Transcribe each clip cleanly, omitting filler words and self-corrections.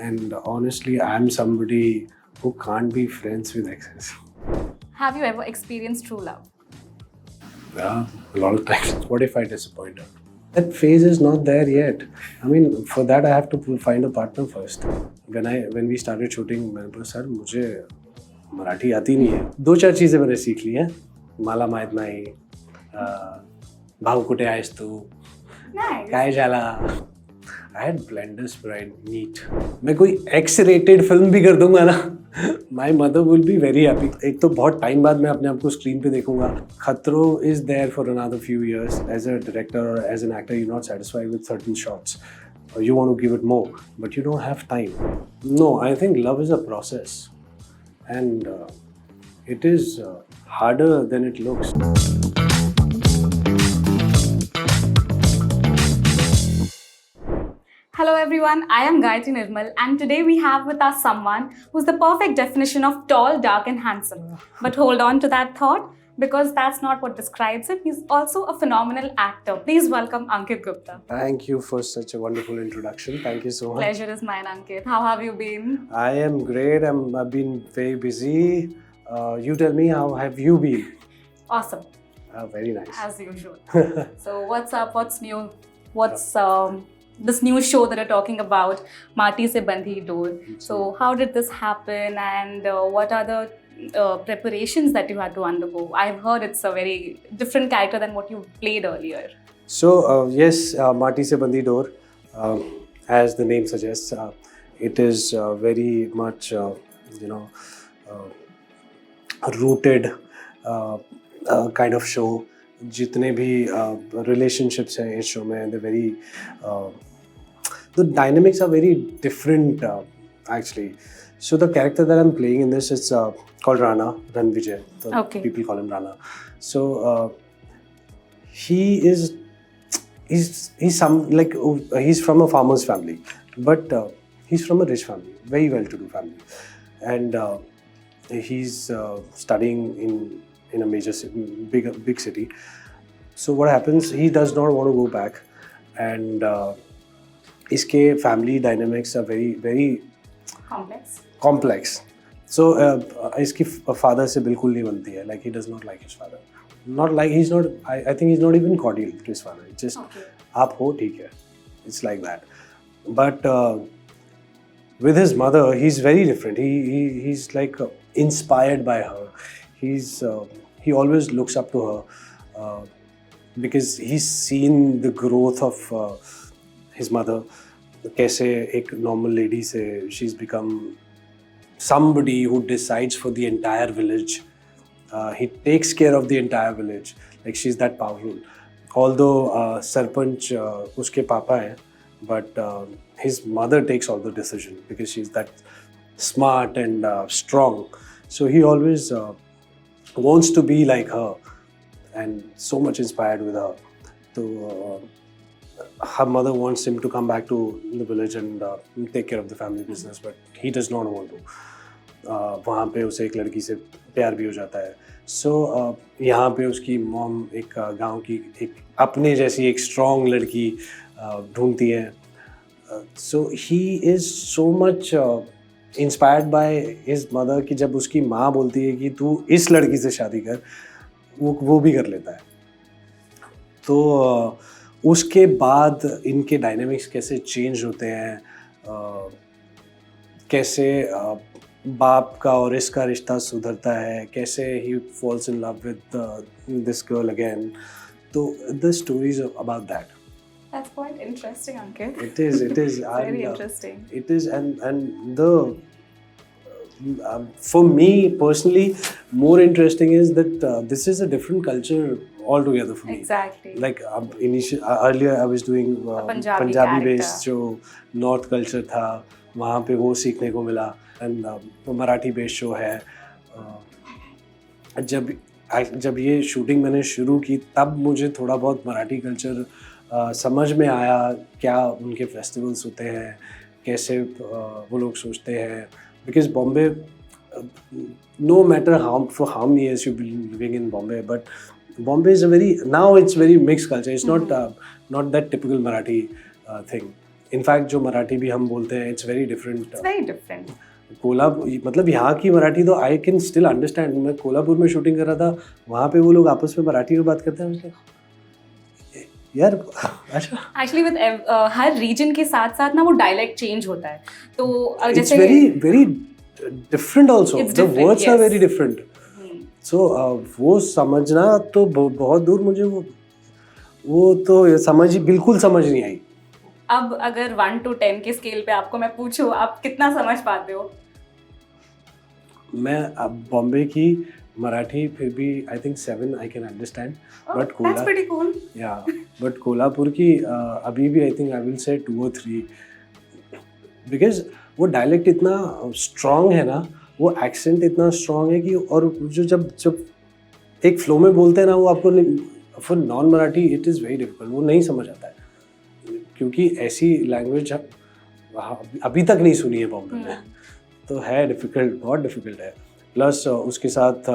and honestly, I'm somebody who can't be friends with exes. Have you ever experienced true love? Yeah, a lot of times. What if I disappoint her? That phase is not there yet. I mean, for that I have to find a partner first. When we started shooting, मैंने बोला sir मुझे मराठी आती नहीं है. दो चार चीज़ें मैंने सीख ली हैं. माला माहित नाही, भाऊ कुठे आहेस तू, Nice. काय झाला. I had Blenders Bride neat. मैं कोई X-rated फिल्म भी कर दूंगा ना, My mother will be very happy. एक तो बहुत टाइम बाद मैं अपने आप को स्क्रीन पे देखूंगा. खतरो is there for another few years. As a director or as an actor, you're not satisfied with certain shots. You want to give it more, but you don't have time. No, I think love is a process, and it is harder than it looks. Hello everyone, I am Gayatri Nirmal and today we have with us someone who's the perfect definition of tall, dark and handsome. But hold on to that thought because that's not what describes him. He's also a phenomenal actor. Please welcome Ankit Gupta. Thank you for such a wonderful introduction. Thank you so much. Pleasure is mine, Ankit. How have you been? I am great. I've been very busy. You tell me, how have you been? Awesome. Very nice. As usual. So what's up? What's new? What's this new show that you're talking about, Mati Se Bandhi Door. So how did this happen and what are the preparations that you had to undergo? I've heard it's a very different character than what you played earlier. So yes, Mati Se Bandhi Door, as the name suggests, it is very much, rooted kind of show. जितने भी relationships हैं इस show में, they're very the dynamics are very different actually. So the character that I'm playing in this is called Rana Ranvijay. Okay. People call him Rana. So he's from a farmer's family, but he's from a rich family, very well-to-do family, and he's studying in a major big city. So what happens, he does not want to go back, and iske family dynamics are very very complex. So iski father se bilkul nahi banti hai. Like he does not like his father. Not like he's not. I think he's not even cordial to his father. It's just aap ho theek hai. It's like that. But with his mother, he's very different. He's like inspired by her. He always looks up to her because he's seen the growth of his mother. कैसे एक normal lady से she's become somebody who decides for the entire village. He takes care of the entire village. Like she's that powerful. Although Sarpanch उसके पापा हैं, but his mother takes all the decision because she's that smart and strong. So he always wants to be like her and so much inspired with her. So her mother wants him to come back to the village and take care of the family business, but he does not want to. वहाँ पे उसे एक लड़की से प्यार भी हो जाता है. So यहाँ पे उसकी मॉम एक गांव की एक अपने जैसी एक strong लड़की ढूंढती है. So he is so much inspired by his mother कि जब उसकी माँ बोलती है कि तू इस लड़की से शादी कर, वो भी कर लेता है. तो उसके बाद इनके डायनामिक्स कैसे चेंज होते हैं, कैसे बाप का और इसका रिश्ता सुधरता है, कैसे he falls in love with this girl again. So the story is about that. That's quite interesting, Ankit. It is. Very interesting. It is, and the for me personally, more interesting is that this is a different culture altogether for me. Exactly. Like earlier I was doing Punjabi based जो North culture था, वहाँ पे वो सीखने को मिला, and Marathi based show है. जब ये शूटिंग मैंने शुरू की तब मुझे थोड़ा बहुत मराठी कल्चर समझ में आया, क्या उनके फेस्टिवल्स होते हैं, कैसे वो लोग सोचते हैं. Because Bombay, no matter how many years you've been living in Bombay, but Bombay is it's very mixed culture. It's not that typical Marathi thing. In fact जो मराठी भी हम बोलते हैं it's very different. It's very different. Kolhapur मतलब यहाँ की मराठी तो I can still understand. मैं कोल्हापुर में शूटिंग कर रहा था, वहाँ पे वो लोग आपस में मराठी में बात करते हैं. मतलब यार अच्छा, एक्चुअली विद हर रीजन के साथ साथ ना वो डायलेक्ट चेंज होता है. तो इट्स जैसे very very different also. It's the different, words are yes. Very different. So वो समझना तो बहुत दूर. मुझे वो तो समझ बिल्कुल समझ नहीं आई. अब अगर 1 to 10 के स्केल पे आपको मैं पूछूं, आप कितना समझ पाते हो? मैं अब बॉम्बे की मराठी फिर भी I think 7 I can understand. But That's pretty cool. या बट कोल्हापुर की अभी भी आई think I will say 2 or 3, because वो डायलेक्ट इतना स्ट्रॉन्ग है ना, वो एक्सेंट इतना स्ट्रॉन्ग है कि, और जो जब जब एक फ्लो में बोलते हैं ना, वो आपको for non Marathi it is very difficult. वो नहीं समझ आता है क्योंकि ऐसी लैंग्वेज अभी तक नहीं सुनी है बॉम्बे में. तो है डिफ़िकल्ट, बहुत डिफ़िकल्ट है. प्लस उसके साथ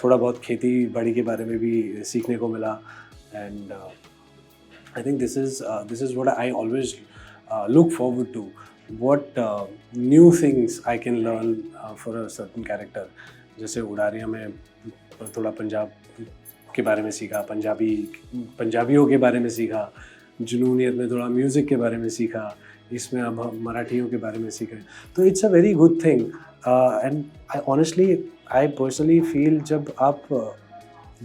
थोड़ा बहुत खेती बाड़ी के बारे में भी सीखने को मिला. And I think this is what I always look forward to. What new things I can learn for a certain character. जैसे उड़ारिया में थोड़ा पंजाब के बारे में सीखा, पंजाबियों के बारे में सीखा. जुनूनियत में थोड़ा म्यूज़िक के बारे में सीखा. इसमें अब हम मराठियों के बारे में सीख रहे हैं. तो it's a very good thing. And I personally feel जब आप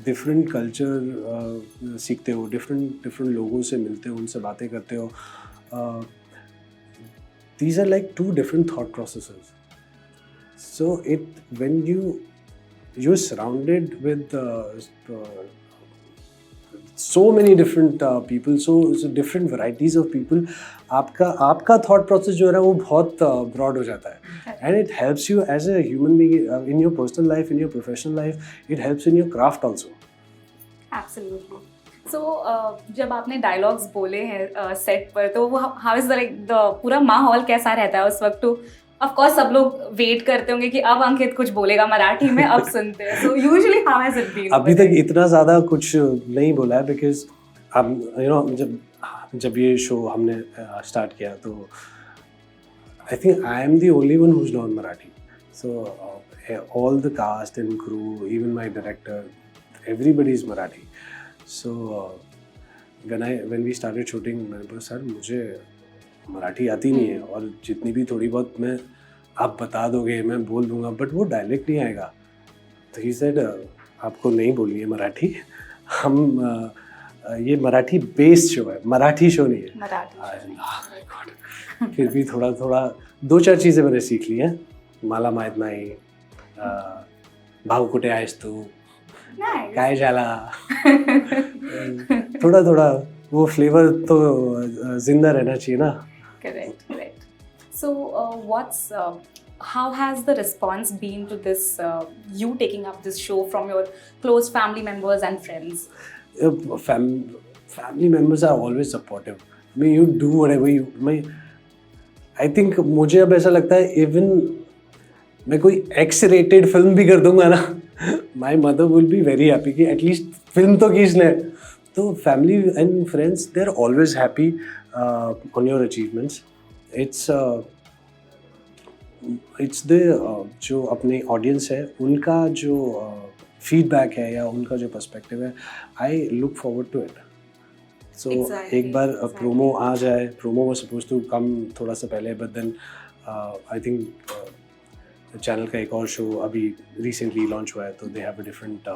डिफरेंट कल्चर सीखते हो, डिफरेंट लोगों से मिलते हो, उनसे बातें करते हो, these are like 2 different thought processes. So when you're surrounded with so many different people, so different varieties of people, आपका thought process जो है ना वो बहुत broad हो जाता है. And it helps you as a human being in your personal life, in your professional life. It helps in your craft also. Absolutely. So जब आपने डायलॉग्स बोले हैं सेट पर, तो वो हाउ इज द पूरा माहौल कैसा रहता है उस वक्त? तो ऑफ कोर्स सब लोग वेट करते होंगे कि अब अंकित कुछ बोलेगा मराठी में, अब सुनते हैं. So usually how has it been? अभी तक इतना ज़्यादा कुछ नहीं बोला है, बिकॉज अब यू नो जब ये शो हमने स्टार्ट किया तो I think I am the only one who is non Marathi. So all the cast and crew, even my director, everybody is Marathi. So when we started shooting, मैंने बोला sir मुझे मराठी आती नहीं है, और जितनी भी थोड़ी बहुत मैं आप बता दोगे मैं बोल दूंगा, बट वो डायलेक्ट नहीं आएगा. तो he said आपको नहीं बोलनी है मराठी. हम ये मराठी बेस्ड शो है, मराठी शो नहीं है. फिर भी थोड़ा 2-4 चीज़ें मैंने सीख ली हैं. मला माहीत नाही, भाऊ कुठे आहेस तू, काय झाला. थोड़ा वो फ्लेवर तो जिंदा रहना चाहिए ना. Correct. So how has the response been to this, you taking up this show from your close family members and friends? Family members are always supportive. I mean, you do whatever I think मुझे अब ऐसा लगता है even मैं कोई X-rated film भी कर दूंगा ना, my mother will be very happy कि एटलीस्ट फिल्म तो की इसने. तो family and friends they are always happy on your achievements. It's the जो अपने ऑडियंस है उनका जो फीडबैक है या उनका जो पर्सपेक्टिव है, I look forward to it. So एक बार प्रोमो आ जाए, promo was suppose to come थोड़ा सा पहले, but then I think channel का एक और शो अभी रिसेंटली लॉन्च हुआ है, तो they have a different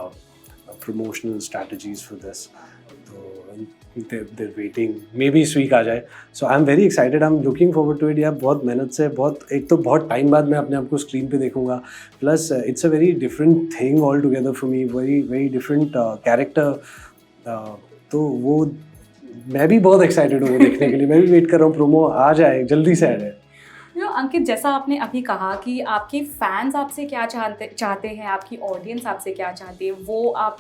promotional strategies for this. So they're waiting, maybe इस वीक आ जाए. So I'm very excited, I'm looking forward to it. यार बहुत मेहनत से, एक तो बहुत टाइम बाद मैं अपने आप को स्क्रीन पे देखूंगा. Plus it's a very different thing altogether for me, very different character. तो वो मैं भी बहुत एक्साइटेड हूँ वो देखने के लिए. मैं भी वेट कर रहा हूँ प्रोमो आ जाए, जल्दी से आ जाए. अंकित, जैसा आपने अभी कहा कि आपके फैंस आपसे क्या चाहते हैं, आपकी ऑडियंस आपसे क्या चाहती है, वो आप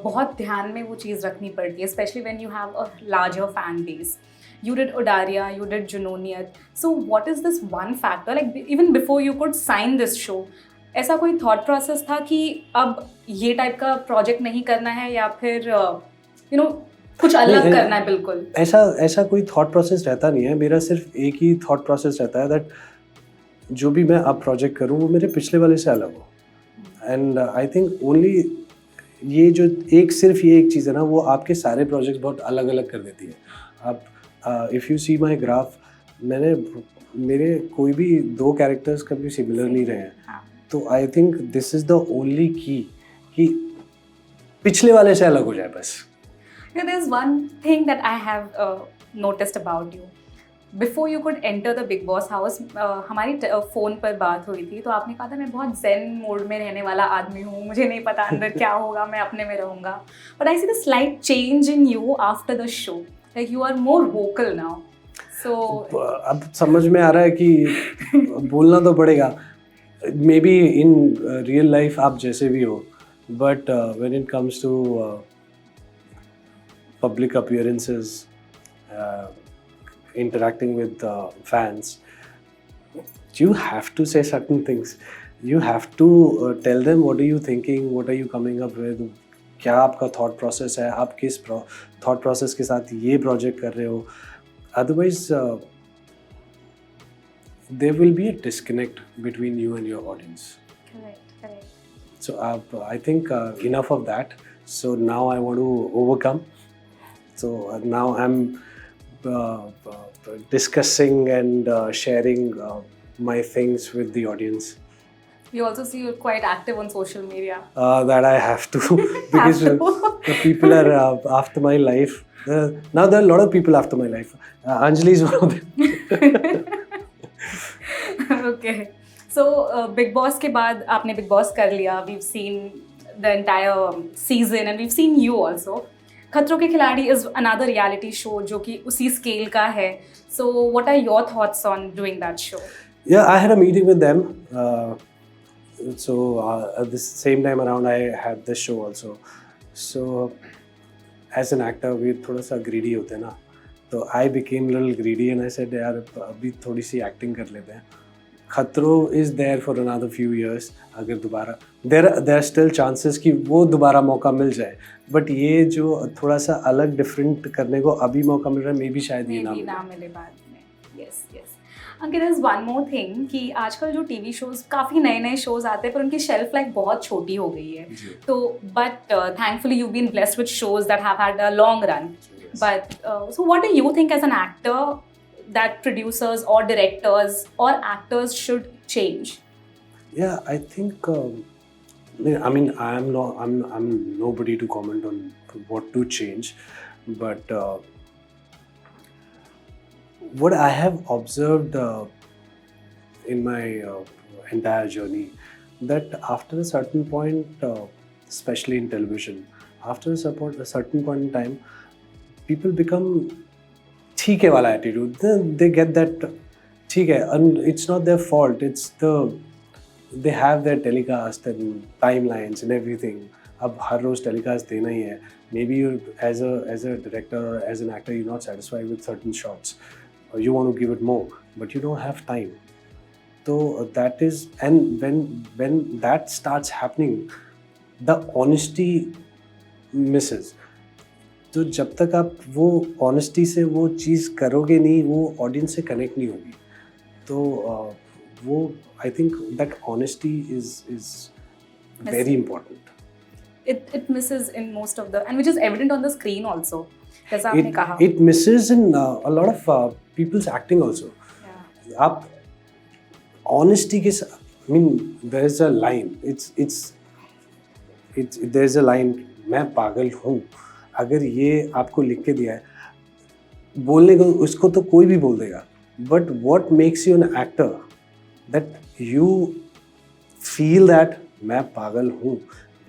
बहुत ध्यान में वो चीज़ रखनी पड़ती है, specially when you have a larger fan base. You did Udaria, you did Junoniyat. So what is this one factor? Like even before you could sign this show, ऐसा कोई thought process था कि अब ये टाइप का project नहीं करना है, या फिर कुछ अलग नहीं, करना है बिल्कुल. ऐसा कोई थॉट प्रोसेस रहता नहीं है. मेरा सिर्फ एक ही थॉट प्रोसेस रहता है दैट जो भी मैं अब प्रोजेक्ट करूँ वो मेरे पिछले वाले से अलग हो. एंड आई थिंक ओनली ये जो सिर्फ ये एक चीज़ है ना, वो आपके सारे प्रोजेक्ट्स बहुत अलग अलग कर देती है. आप if you see my graph, मेरे कोई भी 2 कैरेक्टर्स कभी सिमिलर नहीं रहे हैं. तो I think this is the only की कि पिछले वाले से अलग हो जाए बस. There's one thing that I have noticed about you. Before you could enter the Big Boss house, हमारी फ़ोन पर बात हुई थी, तो आपने कहा था मैं बहुत zen मोड में रहने वाला आदमी हूँ, मुझे नहीं पता अंदर क्या होगा, मैं अपने में रहूँगा. But I see the slight change in you after the show. Like you are more vocal now. So अब समझ में आ रहा है कि बोलना तो पड़ेगा. Maybe in real life आप जैसे भी हो, but when it comes to public appearances, interacting with fans, you have to say certain things. You have to tell them what are you thinking, what are you coming up with, क्या आपका thought process है, आप किस thought process के साथ ये project कर रहे हो. Otherwise, there will be a disconnect between you and your audience. correct. So I think enough of that. So now I want to overcome. So now I'm discussing and sharing my things with the audience. You also see you're quite active on social media. That I have to because the people are after my life. Now there are a lot of people after my life. Anjali is one of them. Okay. So Big Boss के बाद आपने Big Boss कर लिया. We've seen the entire season and we've seen you also. खतरों के खिलाड़ी is another reality show जो कि उसी scale का है. So what are your thoughts on doing that show? Yeah, I had a meeting with them. So at the same time around, I had this show also. So as an actor, we थोड़ा सा greedy होते हैं ना. तो I became a little greedy and I said यार अभी थोड़ी सी acting कर लेते हैं. खतरों is there for another few years. अगर दोबारा there are still chances कि वो दोबारा मौका मिल जाए. बट ये जो थोड़ा सा अलग डिफरेंट करने को अभी मौका मिल रहा है, मे बी शायद ये ना मिले बाद में. Yes. अंकित, there's one more thing कि आजकल जो टीवी शोज काफ़ी नए शोज आते हैं पर उनकी शेल्फ लाइफ बहुत छोटी हो गई है. तो but thankfully you been blessed with shows that have had a long run. But so what do you think as an actor that producers or directors or actors should change? Yeah, I think I mean I'm nobody to comment on what to change, but what I have observed in my entire journey, that after a certain point, especially in television, after a certain point in time, people become ठीक है वाला attitude. They get that ठीक है, and it's not their fault. It's they have their telecast and timelines and everything. अब हर रोज telecast देना ही है. Maybe you as a director or as an actor you're not satisfied with certain shots, or you want to give it more, but you don't have time. So that is, and when that starts happening, the honesty misses. तो जब तक आप वो honesty से वो चीज़ करोगे नहीं, वो ऑडियंस से कनेक्ट नहीं होगी. तो वो I think that honesty is very important. It misses in most of the, and which is evident on the screen also. जैसा आपने कहा. It misses in a lot of people's acting also. Yeah. आप honesty के साथ, I mean there is a line. There is a line. मैं पागल हूँ. अगर ये आपको लिख के दिया है, बोलने को उसको तो कोई भी बोल देगा. But what makes you an actor, that you feel that मैं पागल हूँ.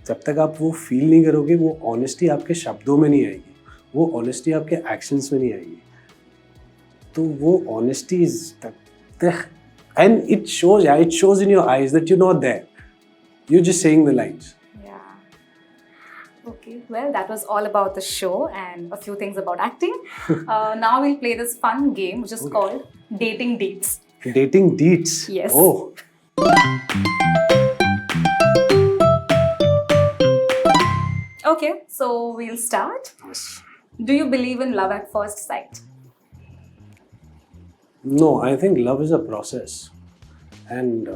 जब तक आप वो फील नहीं करोगे, वो ऑनेस्टी आपके शब्दों में नहीं आएगी, वो ऑनेस्टी आपके एक्शंस में नहीं आएगी. तो वो honesty is and it shows in your eyes that you not there, you just saying the lines. Okay, well, that was all about the show and a few things about acting. Now we'll play this fun game which is called Dating Dates. Dating Dates? Yes. Oh. Okay, so we'll start. Yes. Do you believe in love at first sight? No, I think love is a process, and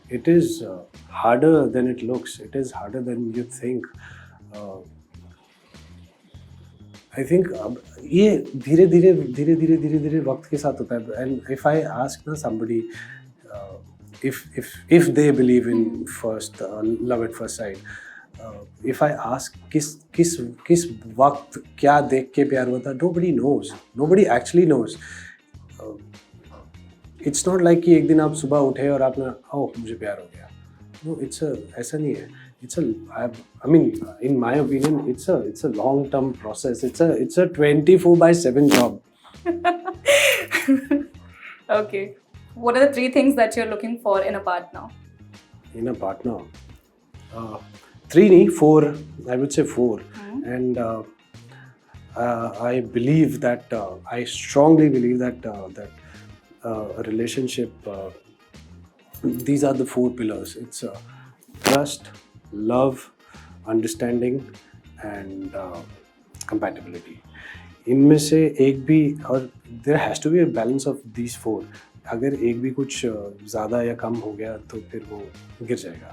it is harder than it looks. It is harder than you think. Uh, I think ये धीरे धीरे धीरे धीरे धीरे धीरे वक्त के साथ होता है. And if I ask ना somebody if they believe in first love at first sight, if I ask किस वक्त क्या देख के प्यार हुआ था, nobody knows. Nobody actually knows. It's not like कि एक दिन आप सुबह उठे और आपने मुझे प्यार हो गया. No, ऐसा नहीं है. I mean, in my opinion, it's a long-term process. It's a 24/7 job. Okay. What are the 3 things that you're looking for in a partner? In a partner, 3 nahi, 4. I would say 4. And I believe that I strongly believe that a relationship. These are the 4 pillars. It's trust, love, understanding, and compatibility. इनमें से एक भी, और there has to be a balance of these 4. अगर एक भी कुछ ज़्यादा या कम हो गया तो फिर वो गिर जाएगा.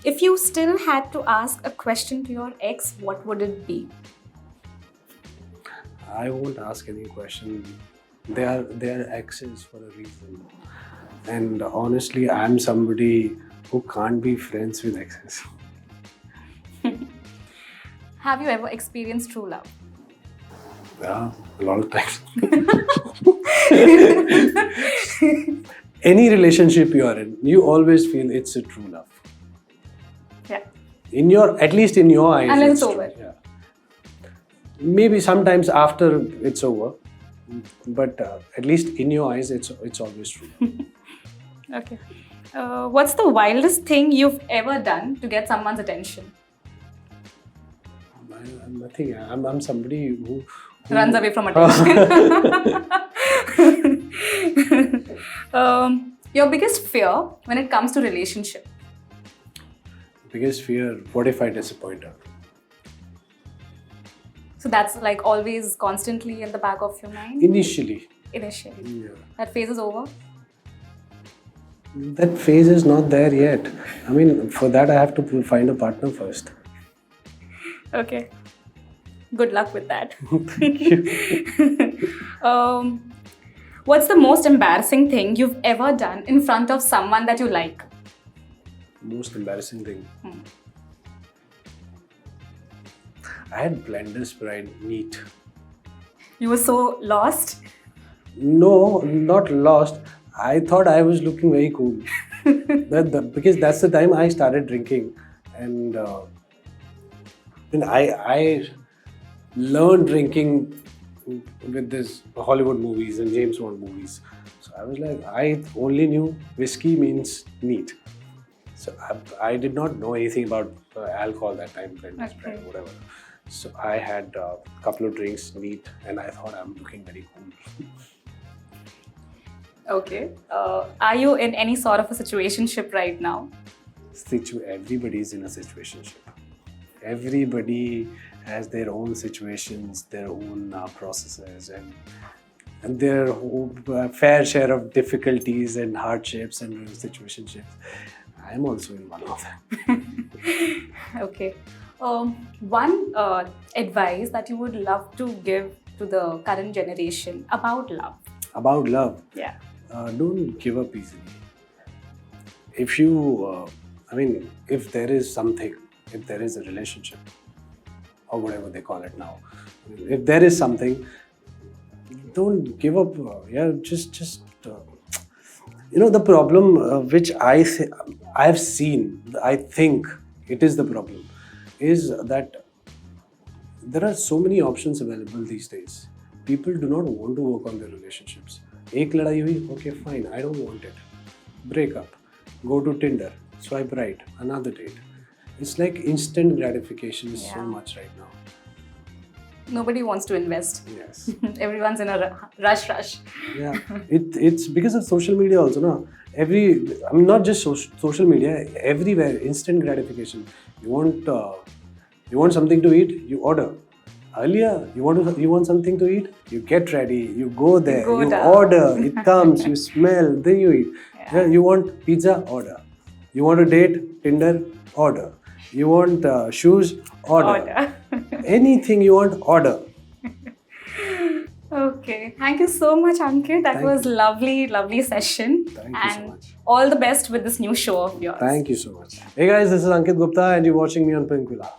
If you still had to ask a question to your ex, what would it be? I won't ask any question. They are exes for a reason. And honestly, I'm somebody who can't be friends with exes. Have you ever experienced true love? Yeah, a lot of times. Any relationship you are in, you always feel it's a true love. Yeah. At least in your eyes. And it's over. Yeah. Maybe sometimes after it's over, but at least in your eyes, it's always true. Okay. What's the wildest thing you've ever done to get someone's attention? Nothing. I'm somebody who runs away from attention. Your biggest fear when it comes to relationship? Biggest fear, what if I disappoint her? So that's like always constantly in the back of your mind? Initially. Yeah. That phase is over? That phase is not there yet. I mean, for that I have to find a partner first. Okay. Good luck with that. Thank you. What's the most embarrassing thing you've ever done in front of someone that you like? Most embarrassing thing? I had Blender's Pride neat. You were so lost? No, not lost. I thought I was looking very cool. Because that's the time I started drinking. And I learned drinking with this Hollywood movies and James Bond movies. So I was like, I only knew whiskey means neat. So I did not know anything about alcohol that time, Okay. whatever. So I had a couple of drinks neat and I thought I'm looking very cool. Okay. Are you in any sort of a situationship right now? Everybody is in a situationship. Everybody has their own situations, their own processes, and their fair share of difficulties and hardships and situationships. I am also in one of them. Okay. One advice that you would love to give to the current generation about love. About love? Yeah. Don't give up easily. If you, if there is something, if there is a relationship, or whatever they call it now, if there is something, don't give up. The problem which I've seen, I think it is the problem, is that there are so many options available these days. People do not want to work on their relationships. Ek ladai hui, okay, fine, I don't want it. Break up. Go to Tinder. Swipe right. Another date. It's like instant gratification is so much right now. Nobody wants to invest. Yes. Everyone's in a rush. Yeah. It's because of social media also, no? Not just social media, everywhere, instant gratification. You want something to eat, you order. Earlier, you want something to eat? You get ready, you go there, go you down. order, it comes, you smell, then you eat. Yeah, you want pizza? Order. You want a date? Tinder? Order. You want shoes? Order. Anything you want, order. Okay. Thank you so much, Ankit. That Thank was lovely session. Thank you so and much. all the best with this new show of yours. Thank you so much. Hey guys, this is Ankit Gupta and you're watching me on Pink Villa.